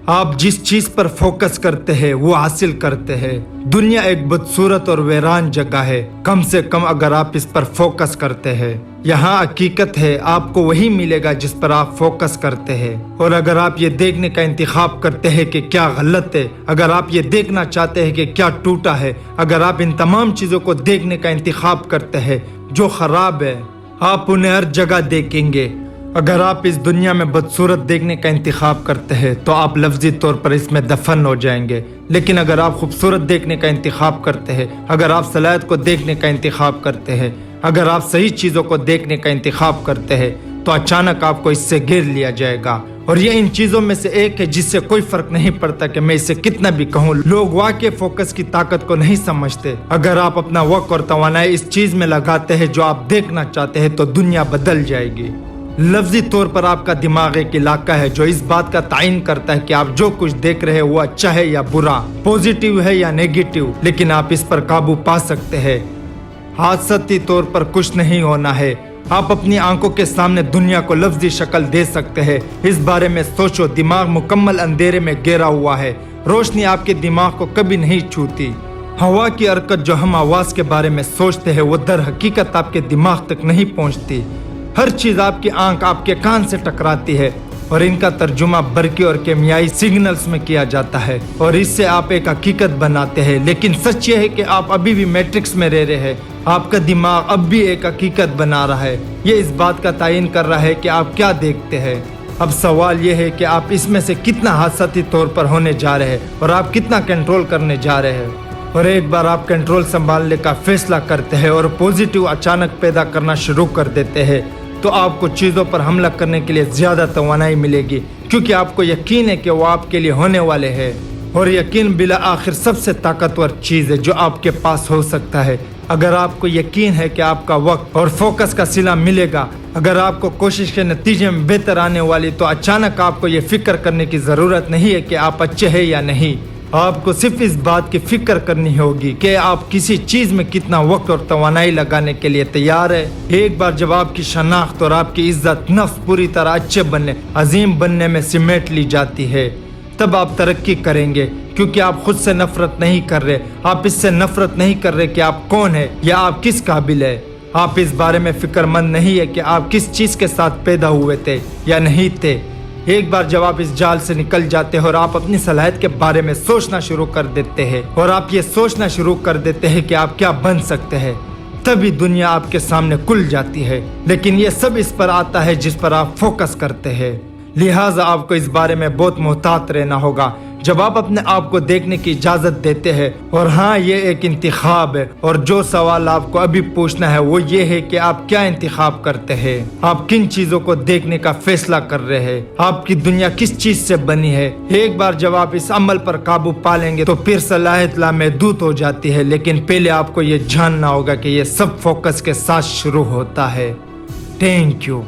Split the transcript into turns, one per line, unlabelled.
آپ جس چیز پر فوکس کرتے ہیں وہ حاصل کرتے ہیں۔ دنیا ایک بدصورت اور ویران جگہ ہے، کم سے کم اگر آپ اس پر فوکس کرتے ہیں۔ یہاں حقیقت ہے، آپ کو وہی ملے گا جس پر آپ فوکس کرتے ہیں۔ اور اگر آپ یہ دیکھنے کا انتخاب کرتے ہیں کہ کیا غلط ہے، اگر آپ یہ دیکھنا چاہتے ہیں کہ کیا ٹوٹا ہے، اگر آپ ان تمام چیزوں کو دیکھنے کا انتخاب کرتے ہیں جو خراب ہے، آپ انہیں ہر جگہ دیکھیں گے۔ اگر آپ اس دنیا میں بدصورت دیکھنے کا انتخاب کرتے ہیں تو آپ لفظی طور پر اس میں دفن ہو جائیں گے، لیکن اگر آپ خوبصورت دیکھنے کا انتخاب کرتے ہیں، اگر آپ صلاحیت کو دیکھنے کا انتخاب کرتے ہیں، اگر آپ صحیح چیزوں کو دیکھنے کا انتخاب کرتے ہیں تو اچانک آپ کو اس سے گھیر لیا جائے گا۔ اور یہ ان چیزوں میں سے ایک ہے جس سے کوئی فرق نہیں پڑتا کہ میں اسے کتنا بھی کہوں، لوگ واقعی فوکس کی طاقت کو نہیں سمجھتے۔ اگر آپ اپنا وقت اور توانائی اس چیز میں لگاتے ہیں جو آپ دیکھنا چاہتے ہیں تو دنیا بدل جائے گی۔ لفظی طور پر آپ کا دماغ ایک علاقہ ہے جو اس بات کا تعین کرتا ہے کہ آپ جو کچھ دیکھ رہے ہیں وہ اچھا ہے یا برا، پوزیٹیو ہے یا نیگیٹیو، لیکن آپ اس پر قابو پا سکتے ہیں۔ حادثاتی طور پر کچھ نہیں ہونا ہے، آپ اپنی آنکھوں کے سامنے دنیا کو لفظی شکل دے سکتے ہیں۔ اس بارے میں سوچو، دماغ مکمل اندھیرے میں گھیرا ہوا ہے، روشنی آپ کے دماغ کو کبھی نہیں چھوتی۔ ہوا کی حرکت جو ہم آواز کے بارے میں سوچتے ہیں وہ در حقیقت آپ کے دماغ تک نہیں پہنچتی۔ ہر چیز آپ کی آنکھ آپ کے کان سے ٹکراتی ہے اور ان کا ترجمہ برقی اور کیمیائی سگنلز میں کیا جاتا ہے اور اس سے آپ ایک حقیقت بناتے ہیں۔ لیکن سچ یہ ہے کہ آپ ابھی بھی میٹرکس میں رہ رہے ہیں، آپ کا دماغ اب بھی ایک حقیقت بنا رہا ہے، یہ اس بات کا تعین کر رہا ہے کہ آپ کیا دیکھتے ہیں۔ اب سوال یہ ہے کہ آپ اس میں سے کتنا حادثاتی طور پر ہونے جا رہے ہیں اور آپ کتنا کنٹرول کرنے جا رہے ہیں۔ اور ایک بار آپ کنٹرول سنبھالنے کا فیصلہ کرتے ہیں اور پوزیٹیو اچانک پیدا کرنا شروع کر دیتے ہیں تو آپ کو چیزوں پر حملہ کرنے کے لیے زیادہ توانائی ملے گی، کیونکہ آپ کو یقین ہے کہ وہ آپ کے لیے ہونے والے ہیں۔ اور یقین بالآخر سب سے طاقتور چیز ہے جو آپ کے پاس ہو سکتا ہے۔ اگر آپ کو یقین ہے کہ آپ کا وقت اور فوکس کا صلہ ملے گا، اگر آپ کو کوشش کے نتیجے میں بہتر آنے والی، تو اچانک آپ کو یہ فکر کرنے کی ضرورت نہیں ہے کہ آپ اچھے ہیں یا نہیں۔ آپ کو صرف اس بات کی فکر کرنی ہوگی کہ آپ کسی چیز میں کتنا وقت اور توانائی لگانے کے لیے تیار ہے۔ ایک بار جب آپ کی شناخت اور آپ کی عزت نفس پوری طرح اچھے بننے، عظیم بننے میں سمیٹ لی جاتی ہے، تب آپ ترقی کریں گے، کیونکہ آپ خود سے نفرت نہیں کر رہے۔ آپ اس سے نفرت نہیں کر رہے کہ آپ کون ہیں یا آپ کس قابل ہے۔ آپ اس بارے میں فکر مند نہیں ہے کہ آپ کس چیز کے ساتھ پیدا ہوئے تھے یا نہیں تھے۔ ایک بار جب آپ اس جال سے نکل جاتے ہیں اور آپ اپنی صلاحیت کے بارے میں سوچنا شروع کر دیتے ہیں اور آپ یہ سوچنا شروع کر دیتے ہیں کہ آپ کیا بن سکتے ہیں، تبھی دنیا آپ کے سامنے کھل جاتی ہے۔ لیکن یہ سب اس پر آتا ہے جس پر آپ فوکس کرتے ہیں۔ لہٰذا آپ کو اس بارے میں بہت محتاط رہنا ہوگا جب آپ اپنے آپ کو دیکھنے کی اجازت دیتے ہیں۔ اور ہاں، یہ ایک انتخاب ہے، اور جو سوال آپ کو ابھی پوچھنا ہے وہ یہ ہے کہ آپ کیا انتخاب کرتے ہیں، آپ کن چیزوں کو دیکھنے کا فیصلہ کر رہے ہیں، آپ کی دنیا کس چیز سے بنی ہے۔ ایک بار جب آپ اس عمل پر قابو پا لیں گے تو پھر صلاحیت لامحدود ہو جاتی ہے، لیکن پہلے آپ کو یہ جاننا ہوگا کہ یہ سب فوکس کے ساتھ شروع ہوتا ہے۔ Thank you.